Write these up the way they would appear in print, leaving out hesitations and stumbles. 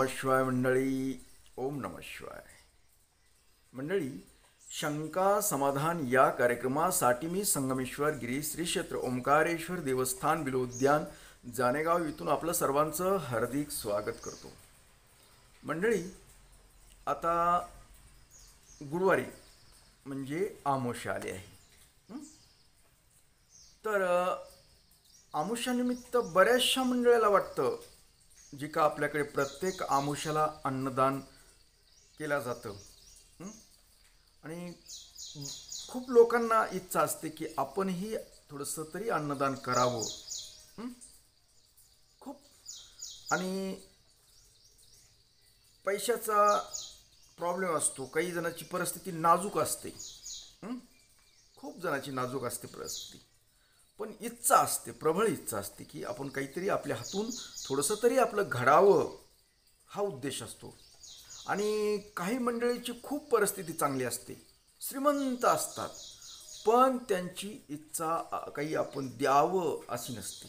नमः शिवाय मंडळी. ओम नमः शिवाय मंडळी. शंका समाधान या कार्यक्रमासाठी मी संगमेश्वर गिरी श्री क्षेत्र ओंकारेश्वर देवस्थान बिलोद्यान जानेगाव इथून आपलं सर्वांचं हार्दिक स्वागत करतो. मंडळी, आता गुरुवारी म्हणजे आमोशा आली आहे. तर आमुष्यानिमित्त बऱ्याचशा मंडळाला वाटतं, जी का आपल्याकडे प्रत्येक आमुष्याला अन्नदान केलं जातं. आणि खूप लोकांना इच्छा असते की आपणही थोडंसं तरी अन्नदान करावं. खूप आणि पैशाचा प्रॉब्लेम असतो. काही जणांची परिस्थिती नाजूक असते. खूप जणांची नाजूक असते परिस्थिती, पण इच्छा असते, प्रबळ इच्छा असते की आपण काहीतरी आपल्या हातून थोडंसं तरी आपलं घडावं, हा उद्देश असतो. आणि काही मंडळीची खूप परिस्थिती चांगली असते, श्रीमंत असतात, पण त्यांची इच्छा काही आपण द्यावं अशी नसते.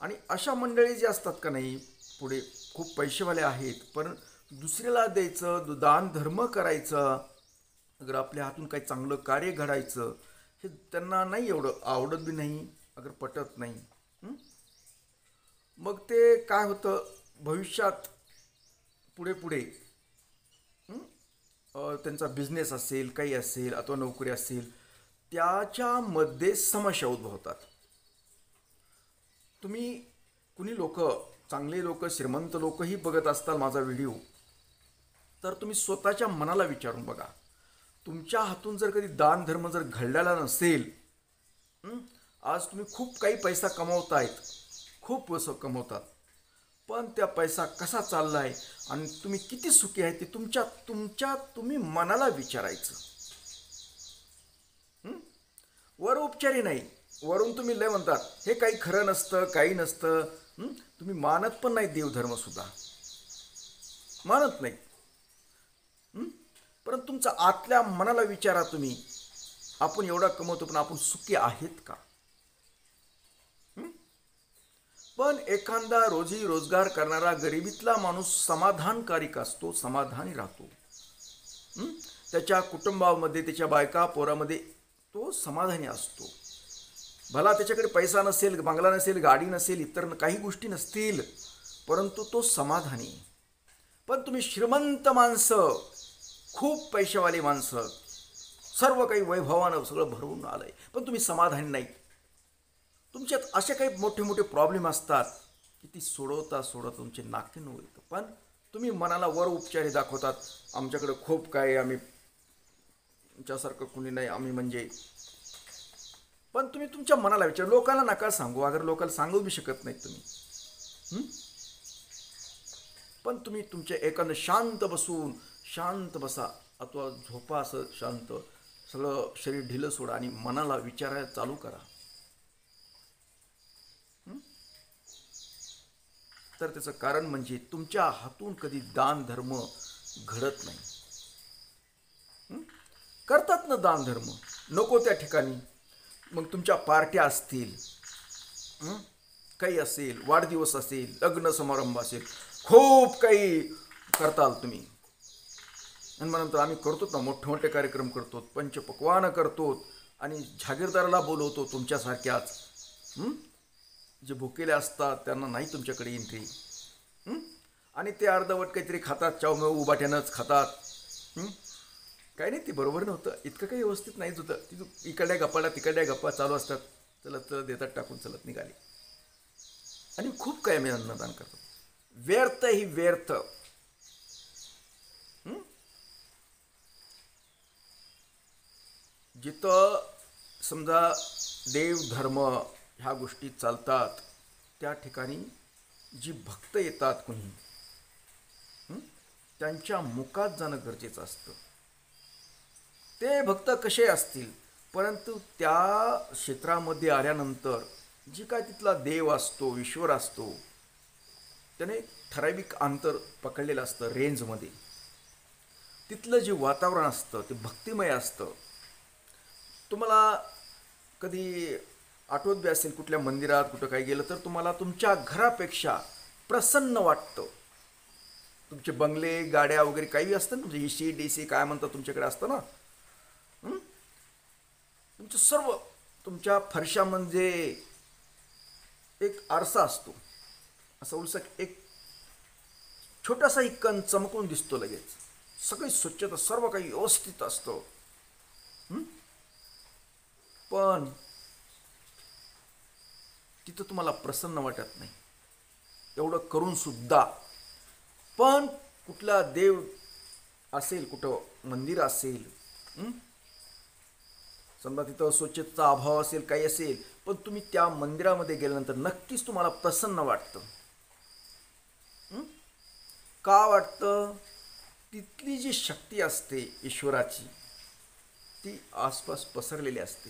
आणि अशा मंडळी जे असतात का नाही, पुढे खूप पैसेवाले आहेत, पण दुसऱ्याला द्यायचं, दान धर्म करायचं, अगर आपल्या हातून काही चांगलं कार्य घडायचं, हे त्यांना नाही एवढं आवडत बी नाही, अगर पटत नाही. मग ते काय होतं, भविष्यात पुढे पुढे त्यांचा बिझनेस असेल, काही असेल, अथवा नोकरी असेल, त्याच्यामध्ये समस्या उद्भवतात. तुम्ही कुणी लोक, चांगले लोक, श्रीमंत लोकही बघत असताल माझा व्हिडिओ, तर तुम्ही स्वतःच्या मनाला विचारून बघा, तुमच्या हातून जर कधी दान धर्म जर घडलेला नसेल, आज तुम्ही खूप काही पैसा कमवतायत, खूप पैसा कमवतात, पण त्या पैसा कसा चाललाय आणि तुम्ही किती सुखी आहे ते तुम्ही मनाला विचारायचं. वर उपचारी नाही, वरून तुम्ही लय म्हणतात हे काही खरं नसतं, काही नसतं. तुम्ही मानत पण नाही, देवधर्म सुद्धा मानत नाही. परंतु तुमच्या आतल्या मनाला विचारा तुम्ही, आपण एवढा कमवतो पण आपण सुखी आहेत का? पण एखादा रोजी रोजगार करणारा गरिबीतला माणूस समाधानकारक असतो, समाधानी राहतो. त्याच्या कुटुंबामध्ये, त्याच्या बायका पोरामध्ये तो समाधानी असतो. भला त्याच्याकडे पैसा नसेल, बंगला नसेल, गाडी नसेल, इतर काही गोष्टी नसतील, परंतु तो समाधानी. पण तुम्ही श्रीमंत माणसं, खूप पैशावाली माणसं, सर्व काही वैभवानं सगळं भरवून आलंय, पण तुम्ही समाधानी नाही. तुमच्यात असे काही मोठे मोठे प्रॉब्लेम असतात की ती सोडवता सोडवता तुमचे नाके नऊ येतं, पण तुम्ही मनाला वर उपचारी दाखवतात, आमच्याकडे खूप काय, आम्ही तुमच्यासारखं कुणी नाही, आम्ही म्हणजे. पण तुम्ही तुमच्या मनाला विचार, लोकांना नका सांगू, अगर लोकांना सांगू बी शकत नाही तुम्ही. पण तुम्ही तुमच्या एखादं शांत बसून, शांत बसा अथवा झोपा, असं शांत, सगळं शरीर ढिलं सोडा आणि मनाला विचारायला चालू करा. तर त्याचं कारण म्हणजे तुमच्या हातून कधी दान धर्म घडत नाही. करतात ना दान धर्म नको त्या ठिकाणी, मग तुमच्या पार्ट्या असतील, काही असेल, वाढदिवस असेल, लग्न समारंभ असेल, खूप काही करताल तुम्ही. आणि म्हणतो आम्ही करतो ना, मोठे मोठे कार्यक्रम करतो, पंचपक्वानं करतो आणि जागीरदाराला बोलवतो तुमच्यासारख्याच. जे भुकेले असतात त्यांना नाही तुमच्याकडे एंट्री. आणि ते अर्धवट काहीतरी खातात, चावमेव उबाट्यानंच खातात. काही नाही, ते बरोबर नव्हतं, इतकं काही व्यवस्थित नाहीच होतं. ती इकडल्या गप्पाला तिकडल्या गप्पा चालू असतात, चलत देतात टाकून, चलत निघाली. आणि खूप काही आम्ही अन्नदान करतो, व्यर्थ ही व्यर्थ. जिथं समजा देव धर्म ह्या गोष्टी चालतात, त्या ठिकाणी जी भक्त येतात कोणी, त्यांच्या मुखात जाणं गरजेचं असतं. ते भक्त कसे असतील, परंतु त्या क्षेत्रामध्ये आल्यानंतर जी काय तिथला देव असतो, ईश्वर असतो, त्याने ठराविक अंतर पकडलेलं असतं रेंजमध्ये. तिथलं जे वातावरण असतं ते भक्तिमय असतं. तुम्हाला कधी आठवत बी असेल, कुठल्या मंदिरात कुठं काही गेलं तर तुम्हाला तुमच्या घरापेक्षा प्रसन्न वाटतं. तुमचे बंगले गाड्या वगैरे काही असतं ना, तुमचे इसी डीसी काय म्हणतात तुमच्याकडे असतं ना, तुमचं सर्व तुमच्या फरशा म्हणजे एक आरसा असतो, असं उलसक एक छोटासाही कण चमकून दिसतो लगेच. सगळी स्वच्छता सर्व काही व्यवस्थित असतं. पण तिथं तुम्हाला प्रसन्न वाटत नाही एवढं करून सुद्धा. पण कुठला देव असेल, कुठं मंदिर असेल, समजा तिथं स्वच्छतेचा अभाव असेल, काही असेल, पण तुम्ही त्या मंदिरामध्ये गेल्यानंतर नक्कीच तुम्हाला प्रसन्न वाटतं. का वाटतं? तिथली जी शक्ती असते ईश्वराची ती आसपास पसरलेली असते.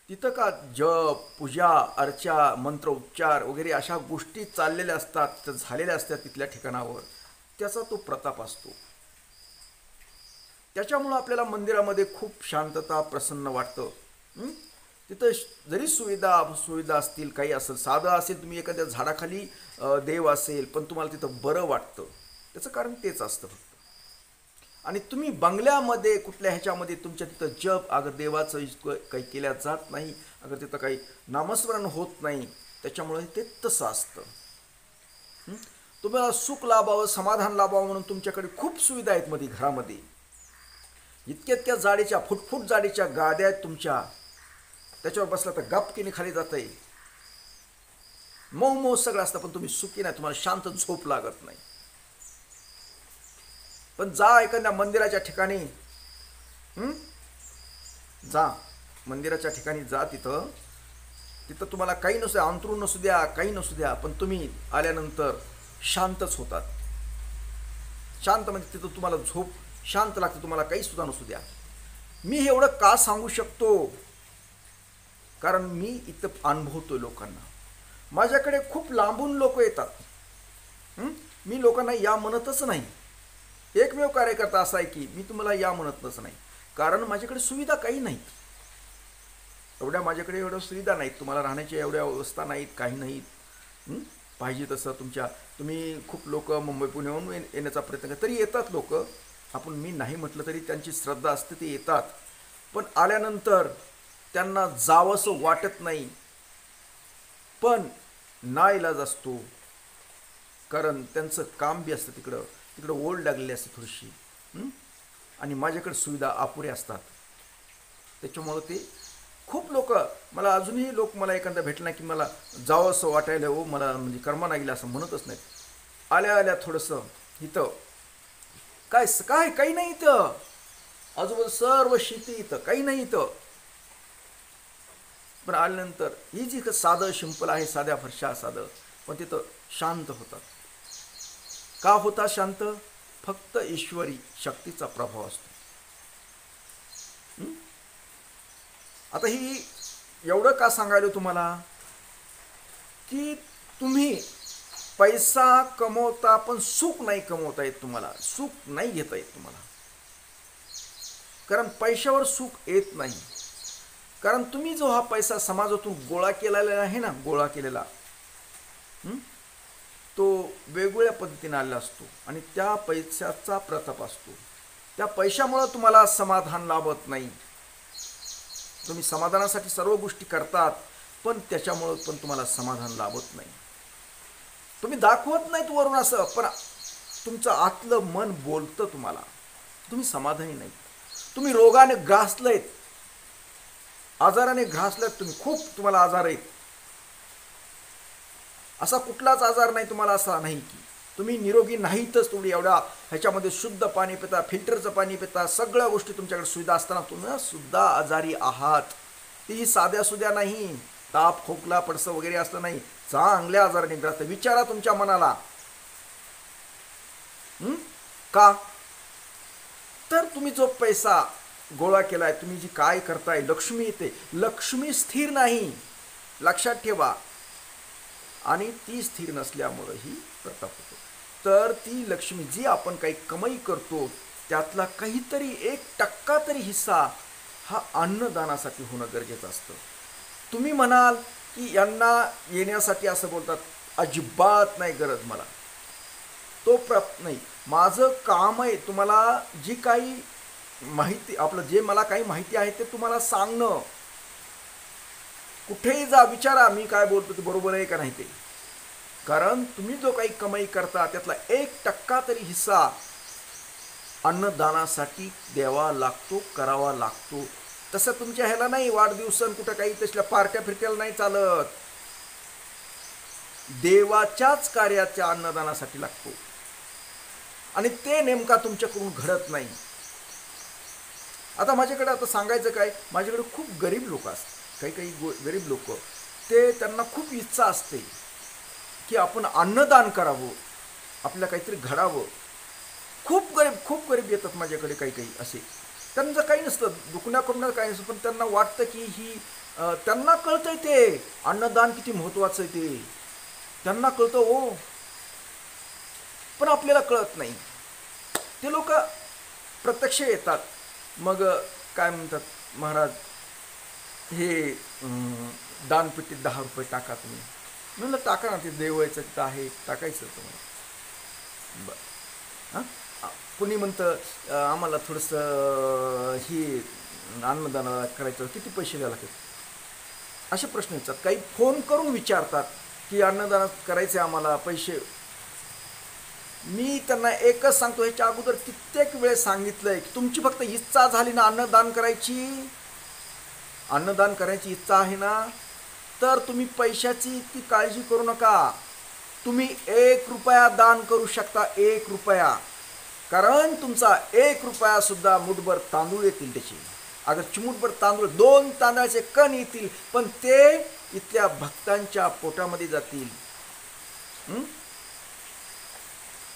तिथं का जप, पूजा, अर्चा, मंत्र उच्चार वगैरे अशा गोष्टी चाललेल्या असतात, तिथं झालेल्या असतात तिथल्या ठिकाणावर. त्याचा तो प्रताप असतो. त्याच्यामुळं आपल्याला मंदिरामध्ये खूप शांतता, प्रसन्न वाटतं. तिथं जरी सुविधा असतील, काही असेल, साधं असेल, तुम्ही एखाद्या झाडाखाली देव असेल, पण तुम्हाला तिथं बरं वाटतं. त्याचं कारण तेच असतं फक्त. आणि तुम्ही बंगल्यामध्ये कुठल्या ह्याच्यामध्ये तुमच्या तिथं जप, अगर देवाचं काही केल्या जात नाही, अगर तिथं काही नामस्मरण होत नाही, त्याच्यामुळे ते तसं असतं. तुम्हाला सुख लाभावं, समाधान लाभावं म्हणून तुमच्याकडे खूप सुविधा आहेत मध्ये घरामध्ये. इतक्या जाडीच्या, फुटफुट जाडीच्या गाद्या आहेत तुमच्या, त्याच्यावर बसला तर गपकीने खाली जातंय. मऊ सगळं असतं, पण तुम्ही सुखी नाही, तुम्हाला शांत झोप लागत नाही. पण जा एखाद्या मंदिराच्या ठिकाणी, जा मंदिराच्या ठिकाणी जा, तिथं तुम्हाला काही नसू द्या, अंतरून नसू द्या, काही नसू द्या, पण तुम्ही आल्यानंतर शांतच होतात. शांत म्हणजे तिथं तुम्हाला झोप शांत लागते, तुम्हाला काही सुद्धा नसू द्या. मी हे एवढं का सांगू शकतो? कारण मी इथं अनुभवतोय लोकांना. माझ्याकडे खूप लांबून लोक येतात. मी लोकांना या म्हणतच नाही. एकमेव कार्यकर्ता असा आहे की मी तुम्हाला या म्हणतच नाही, कारण माझ्याकडे सुविधा काही नाहीत. माझ्याकडे एवढ्या सुविधा नाहीत, तुम्हाला राहण्याच्या एवढ्या व्यवस्था नाहीत, काही नाहीत. पाहिजे तसं तुम्ही खूप लोक मुंबई पुण्याहून येण्याचा प्रयत्न करतात, तरी येतात लोक. आपण मी नाही म्हटलं तरी त्यांची श्रद्धा असते, ते येतात. पण आल्यानंतर त्यांना जावंसं वाटत नाही. पण नाईलाज असतो, कारण त्यांचं काम बी असतं तिकडं ओढ लागलेली असते थोडीशी, आणि माझ्याकडे सुविधा अपुऱ्या असतात. त्याच्यामुळं ते खूप लोक मला अजूनही मला एखादा भेटला की मला जावं असं वाटायला, हो मला म्हणजे कर्मा लागेल असं म्हणतच नाहीत. आल्या थोडंसं इथं काय काही नाही, इथं आजूबाजू सर्व शेती, इथं काही नाही इथं. पण आल्यानंतर ही जी साधं सिंपल आहे, साध्या फरशा साधं, पण तिथं शांत होतात. का होता शांत? फक्त ईश्वरी शक्तीचा प्रभाव असतो. आता ही एवढं का सांगायलो तुम्हाला की तुम्ही पैसा कमवता पण सुख नाही कमवता येत तुम्हाला, सुख नाही घेता येत तुम्हाला. कारण पैशावर सुख येत नाही. कारण तुम्ही जो हा पैसा समाजातून गोळा केलेला आहे ना, गोळा केलेला तो वेगवेगळ्या पद्धतीने आलेला असतो आणि त्या पैशाचा प्रताप असतो. त्या पैशामुळे तुम्हाला समाधान लाभत नाही. तुम्ही समाधानासाठी सर्व गोष्टी करतात, पण त्याच्यामुळं पण तुम्हाला समाधान लाभत नाही. तुम्ही दाखवत नाहीत वरून असं, पण तुमचं आतलं मन बोलतं तुम्हाला, तुम्ही समाधानी नाही. तुम्ही रोगाने ग्रासलेत, आजाराने ग्रासलेत, तुम्हाला आजार आहेत. असा कुठलाच आजार नाही तुम्हाला असा नाही की तुम्ही निरोगी नाहीतच. तुम्ही एवढ्या ह्याच्यामध्ये शुद्ध पाणी पिता, फिल्टरचं पाणी पिता, सगळ्या गोष्टी तुमच्याकडे सुविधा असताना तुम्ही सुद्धा आजारी आहात. ती साध्या सुद्या नाही, ताप खोकला पडसं वगैरे असलं नाही, चांगल्या आजाराने ग्रस्त. विचारा तुमच्या मनाला का? तर तुम्ही जो पैसा गोळा केलाय, तुम्ही जी काय करताय, लक्ष्मी येते. लक्ष्मी स्थिर नाही, लक्षात ठेवा. आणि ती स्थिर नसल्यामुळे ही प्रताप होतो. तर ती लक्ष्मी जी आपण काही कमाई करतो त्यातला काहीतरी 1% तरी हिस्सा हा अन्नदानासाठी होणं गरजेचं असतं. तुम्ही म्हणाल की यांना येण्यासाठी असं बोलतात, अजिबात नाही गरज मला, तो प्राप्त नाही. माझं काम आहे तुम्हाला जी काही माहिती, आपलं जे मला काही माहिती आहे ते तुम्हाला सांगणं. कुठेही जा, विचारा मी काय बोलतो ते बरोबर आहे का नाही ते. कारण तुम्ही जो काही कमाई करता त्यातला 1% तरी हिस्सा अन्नदानासाठी द्यावा लागतो, करावा लागतो. तसं तुमच्या ह्याला नाही, वाढदिवसन कुठं काही तसल्या पार्ट्या फिरत्याला नाही चालत. देवाच्याच कार्याच्या अन्नदानासाठी लागतो आणि ते नेमका तुमच्याकडून घडत नाही. आता माझ्याकडे आता सांगायचं काय, माझ्याकडे खूप गरीब लोक असतात, काही काही गरीब लोक, ते त्यांना खूप इच्छा असते की आपण अन्नदान करावं, आपल्याला काहीतरी घडावं. खूप गरीब येतात माझ्याकडे काही काही असे. त्यांचं काही नसतं, दुखण्या करून काही नसतं, पण त्यांना वाटतं की ही त्यांना कळतंय ते अन्नदान किती महत्त्वाचं आहे, ते त्यांना कळतं हो, पण आपल्याला कळत नाही. ते लोक प्रत्यक्ष येतात, मग काय म्हणतात, महाराज हे दानपेटीत 10 रुपये टाका तुम्ही. म्हणलं टाका ना, ते देवायचं तिथं आहे, टाकायचं तुम्हाला. बरं, हां. कुणी म्हणतं आम्हाला थोडंसं ही अन्नदान करायचं, किती पैसे द्यायला लागतात, असे प्रश्न येतात. काही फोन करून विचारतात की अन्नदान करायचे आम्हाला, पैसे. मी त्यांना एकच सांगतो, ह्याच्या अगोदर कित्येक वेळेस सांगितलंय की तुमची फक्त इच्छा झाली ना अन्नदान करायची इच्छा आहे ना, तर तुम्ही पैशाची इतकी काळजी करू नका. तुम्ही 1 रुपया दान करू शकता, 1 रुपया. कारण तुमचा 1 रुपया सुद्धा मुठभर तांदूळ येतील त्याचे. अगर चिमूटभर तांदूळ, 2 तांदळाचे कण येतील, पण ते इथल्या भक्तांच्या पोटामध्ये जातील.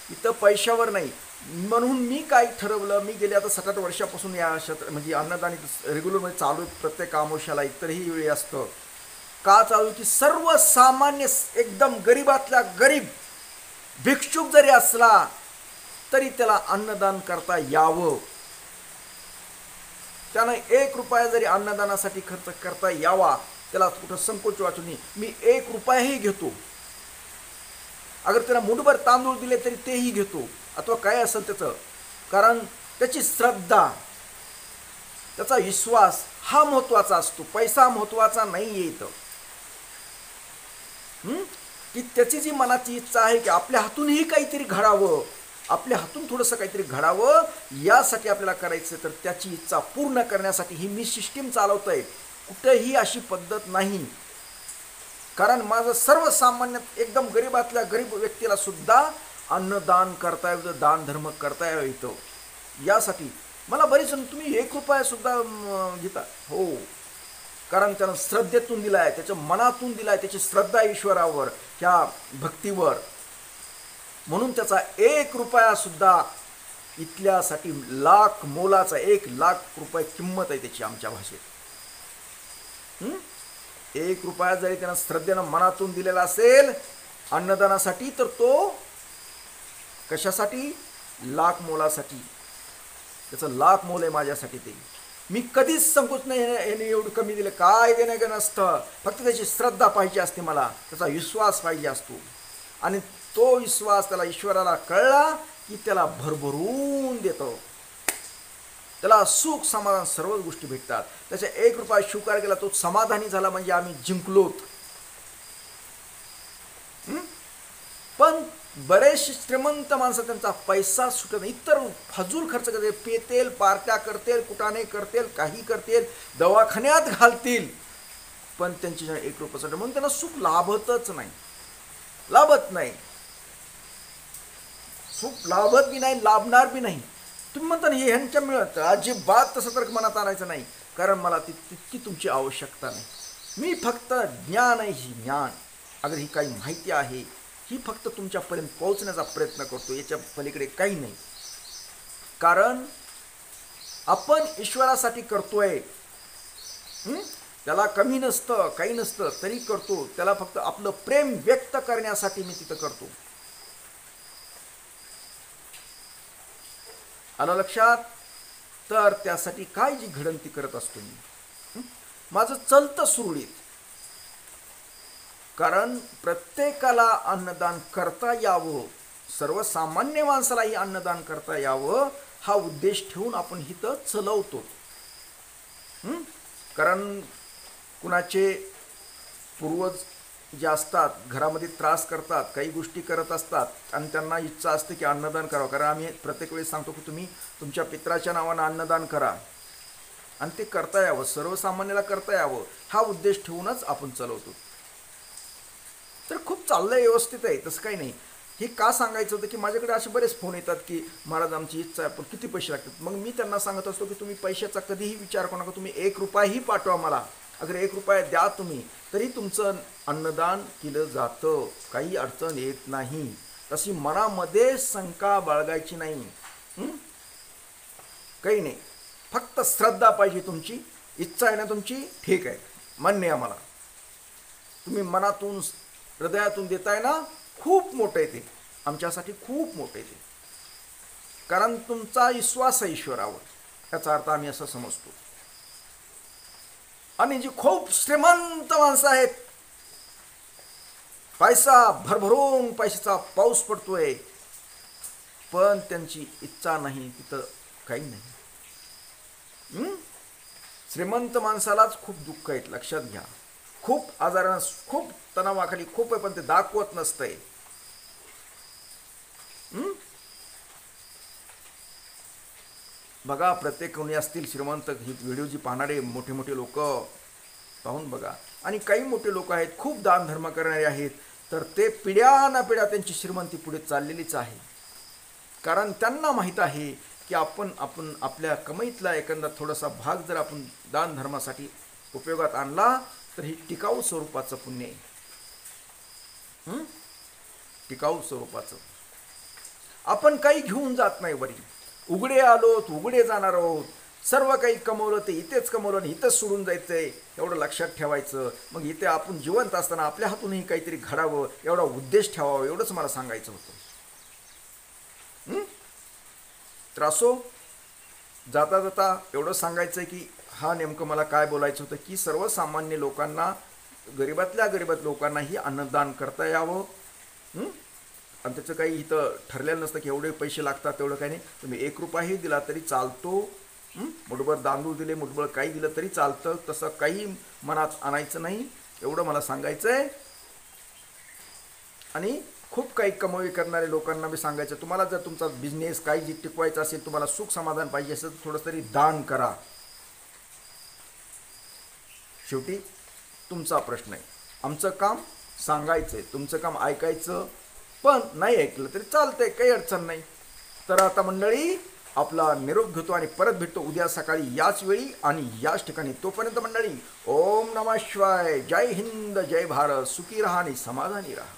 इथं पैशावर नाही. म्हणून मी काय ठरवलं, मी गेले आता 7-8 वर्षापासून या म्हणजे अन्नदान रेग्युलरमध्ये चालू आहे. प्रत्येक आमोशाला इतरही वेळी असतं. का चालू की सर्वसामान्य एकदम गरीबातल्या गरीब भिक्षुक जरी असला तरी त्याला अन्नदान करता यावं. त्यानं 1 रुपया जरी अन्नदानासाठी खर्च करता यावा, त्याला कुठं संकोच वाटू नये. मी 1 रुपयाही घेतो. अगर त्याला मुठभर तांदूळ दिले तरी तेही घेतो, अथवा काय असेल त्याचं. कारण त्याची श्रद्धा, त्याचा विश्वास हा महत्त्वाचा असतो, पैसा महत्त्वाचा नाही येतं. की त्याची जी मनाची इच्छा आहे की आपल्या हातूनही काहीतरी घडावं, आपल्या हातून थोडंसं काहीतरी घडावं, यासाठी आपल्याला करायचं. तर त्याची इच्छा पूर्ण करण्यासाठी ही मी सिस्टीम चालवतोय. कुठेही अशी पद्धत नाही. कारण माझं सर्वसामान्य एकदम गरीबातल्या गरीब व्यक्तीला सुद्धा अन्नदान करता येतं, दान धर्म करता येतं. यासाठी मला बरीच तुम्ही 1 रुपया सुद्धा घेता हो, कारण त्यानं श्रद्धेतून दिलाय, त्याच्या मनातून दिलाय, त्याची श्रद्धा ईश्वरावर, त्या भक्तीवर. म्हणून त्याचा 1 रुपया सुद्धा इथल्यासाठी लाख मोलाचा, 1 लाख रुपये किंमत आहे त्याची आमच्या भाषेत. 1 रुपया जरी त्यानं श्रद्धेनं मनातून दिलेला असेल अन्नदानासाठी, तर तो कशासाठी, लाख मोलासाठी. त्याचं लाख मोल आहे माझ्यासाठी. ते मी कधीच संकोच नाही याने एवढं कमी दिलं, काय देणं का नसतं. फक्त त्याची श्रद्धा पाहिजे असते मला, त्याचा विश्वास पाहिजे असतो. आणि तो विश्वास त्याला ईश्वराला कळला की त्याला भरभरून देतो. त्याला सुख समाधान सर्वच गोष्टी भेटतात. त्याच्या 1 रुपया स्वीकार केला, तो समाधानी झाला, म्हणजे आम्ही जिंकलोत. पण बरेचसे श्रीमंत माणसं त्यांचा पैसा सुटत नाही, इतर फजूल खर्च करतील, पेतेल, पार्ट्या करतील, कुटाणे करतील, काही करतील, दवाखान्यात घालतील, पण त्यांची 1 रुपयासाठी म्हणून त्यांना सुख लाभत नाही. सुख लाभत बी नाही, लाभणार बी नाही. तुम्ही म्हणता ना हे ह्यांच्या मिळत, अजिबात तसं तर मनात आणायचं नाही. कारण मला तितकी तुमची आवश्यकता नाही. मी फक्त ज्ञान आहे, ही ज्ञान, अगर ही काही माहिती आहे, ही फक्त तुमच्यापर्यंत पोहोचण्याचा प्रयत्न करतो, याच्या पलीकडे काही नाही. कारण आपण ईश्वरासाठी करतोय, त्याला कमी नसतं, काही नसतं, तरी करतो. त्याला फक्त आपलं प्रेम व्यक्त करण्यासाठी मी तिथं करतो. आलं लक्षात? तर त्यासाठी काय जी घडंती करत असतो मी, माझं चलतं सुरळीत. कारण प्रत्येकाला अन्नदान करता यावं, सर्वसामान्य माणसालाही अन्नदान करता यावं हा उद्देश ठेवून आपण इथं चलवतो. कारण कुणाचे पूर्वज जे असतात घरामध्ये त्रास करतात, काही गोष्टी करत असतात आणि त्यांना इच्छा असते की अन्नदान करावं. कारण आम्ही प्रत्येक वेळेस सांगतो की तुम्ही तुमच्या पित्राच्या नावानं अन्नदान करा आणि ते करता यावं, सर्वसामान्याला करता यावं हा उद्देश ठेवूनच आपण चालवतो. तर खूप चाललंय, व्यवस्थित आहे, तसं काही नाही. हे का सांगायचं होतं की माझ्याकडे असे बरेच फोन येतात की महाराज आमची इच्छा आहे पण किती पैसे लागतात. मग मी त्यांना सांगत असतो की तुम्ही पैशाचा कधीही विचार करू नका, तुम्ही 1 रुपयाही पाठवा मला, अगर 1 रुपया द्या तुम्ही तरी तुमचं अन्नदान केलं जातं, काही अडचण येत नाही. तशी मनामध्ये शंका बाळगायची नाही. काही नाही, फक्त श्रद्धा पाहिजे. तुमची इच्छा आहे ना तुमची, ठीक आहे, मान्य आहे मला. तुम्ही मनातून हृदयातून देताय ना, खूप मोठं आहे ते, आमच्यासाठी खूप मोठं आहे ते. कारण तुमचा विश्वास आहे ईश्वरावर, याचा अर्थ आम्ही असं समजतो. आणि जी खूप श्रीमंत माणसं आहेत, पैसा भरभरून पैशाचा पाऊस पडतोय, पण त्यांची इच्छा नाही, तिथं काही नाही. श्रीमंत माणसालाच खूप दुःख आहेत, लक्षात घ्या. खूप आजारानं, खूप तणावाखाली खूप आहे, पण ते दाखवत नसतंय. बघा, प्रत्येक कोणी असतील श्रीमंत, ही व्हिडिओ जी पाहणारे मोठे मोठे लोक पाहून बघा. आणि काही मोठे लोक आहेत, खूप दान धर्म करणारे आहेत, तर ते पिढ्या ना पिढ्या त्यांची श्रीमंती पुढे चाललेलीच आहे. कारण त्यांना माहीत आहे की आपण आपल्या कमाईतला एखादा थोडासा भाग जर आपण दान धर्मासाठी उपयोगात आणला तर ही टिकाऊ स्वरूपाचं पुण्य आहे. टिकाऊ स्वरूपाचं. आपण काही घेऊन जात नाही वरी, उघडे आलोत उघडे जाणार आहोत. सर्व काही कमवलं ते इथेच कमवलं आणि इथंच सोडून जायचंय, एवढं लक्षात ठेवायचं. मग इथे आपण जिवंत असताना आपल्या हातूनही काहीतरी घडावं, एवढा उद्देश ठेवावा, एवढंच मला सांगायचं होतं. तर असो, जाता जाता एवढं सांगायचं आहे की हा नेमकं मला काय बोलायचं होतं की सर्वसामान्य लोकांना, गरीबातल्या गरीबात लोकांनाही अन्नदान करता यावं. आणि त्याचं काही इथं ठरलेलं नसतं की एवढे पैसे लागतात, तेवढं काही नाही. तुम्ही 1 रुपयाही दिला तरी चालतो, मुठभर तांदूळ दिले, मुठभर काही दिलं तरी चालतं, तसं काही मनात आणायचं नाही, एवढं मला सांगायचं आहे. आणि खूप काही कमाई करणारे लोकांना बी सांगायचं, तुम्हाला जर तुमचा बिझनेस काही जे टिकवायचा असेल, तुम्हाला सुख समाधान पाहिजे असेल तर थोडंसं तरी दान करा. शेवटी तुमचा प्रश्न आहे, आमचं काम सांगायचं आहे, तुमचं काम ऐकायचं. पण नाही ऐकलं तरी चालतंय, काही अडचण नाही. तर आता मंडळी, आपला निरोप घेतो आणि परत भेटतो उद्या सकाळी याच वेळी आणि याच ठिकाणी. तोपर्यंत मंडळी, ओम नमः शिवाय, जय हिंद, जय भारत, सुखी राहा आणि समाधानी राहा.